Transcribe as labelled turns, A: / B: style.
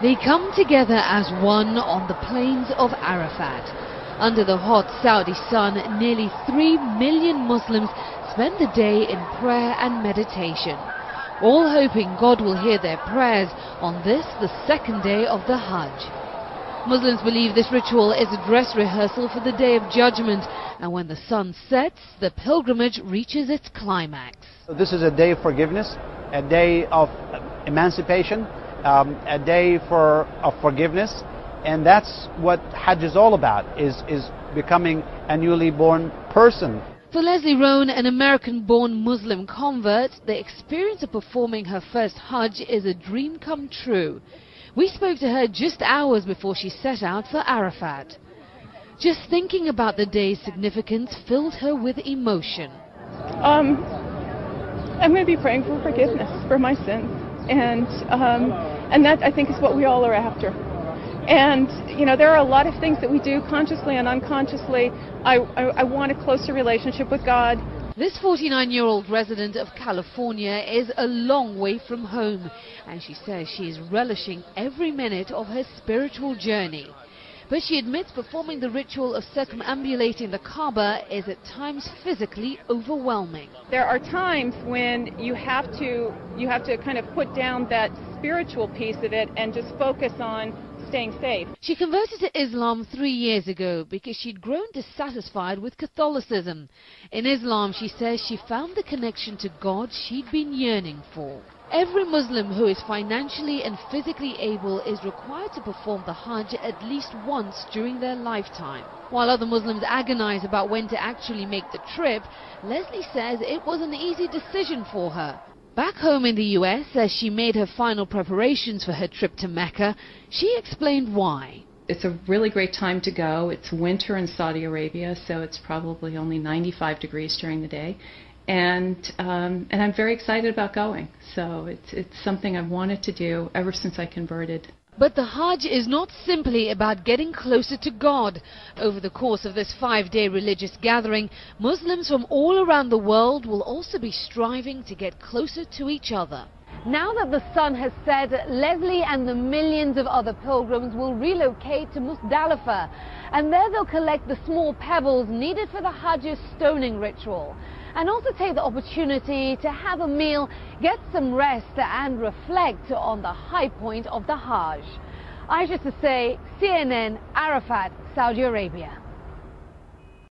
A: They come together as one on the plains of Arafat. Under the hot Saudi sun, nearly 3 million Muslims spend the day in prayer and meditation, all hoping God will hear their prayers on this, the second day of the Hajj. Muslims believe this ritual is a dress rehearsal for the Day of Judgment, and when the sun sets, the pilgrimage reaches its climax.
B: This is a day of forgiveness, a day of emancipation, a day of forgiveness, and that's what Hajj is all about, is becoming a newly born person.
A: For Leslie Rohn, an American-born Muslim convert, the experience of performing her first Hajj is a dream come true. We spoke to her just hours before she set out for Arafat. Just thinking about the day's significance filled her with emotion.
C: I'm going to be praying for forgiveness for my sins, and that, I think, is what we all are after. And, you know, there are a lot of things that we do consciously and unconsciously. I want a closer relationship with God.
A: This 49-year-old resident of California is a long way from home, and she says she is relishing every minute of her spiritual journey. But she admits performing the ritual of circumambulating the Kaaba is at times physically overwhelming.
C: There are times when you have to kind of put down that spiritual piece of it and just focus on staying safe.
A: She converted to Islam 3 years ago because she'd grown dissatisfied with Catholicism. In Islam, she says she found the connection to God she'd been yearning for. Every Muslim who is financially and physically able is required to perform the Hajj at least once during their lifetime. While other Muslims agonize about when to actually make the trip, Leslie says it was an easy decision for her. Back home in the US, as she made her final preparations for her trip to Mecca, she explained why.
D: It's a really great time to go. It's winter in Saudi Arabia, so it's probably only 95 degrees during the day. And I'm very excited about going. So it's something I've wanted to do ever since I converted.
A: But the Hajj is not simply about getting closer to God. Over the course of this 5-day religious gathering, Muslims from all around the world will also be striving to get closer to each other. Now that the sun has set, Leslie and the millions of other pilgrims will relocate to Muzdalifah, and there they'll collect the small pebbles needed for the Hajj's stoning ritual, and also take the opportunity to have a meal, get some rest and reflect on the high point of the Hajj. Aisha to say, CNN, Arafat, Saudi Arabia.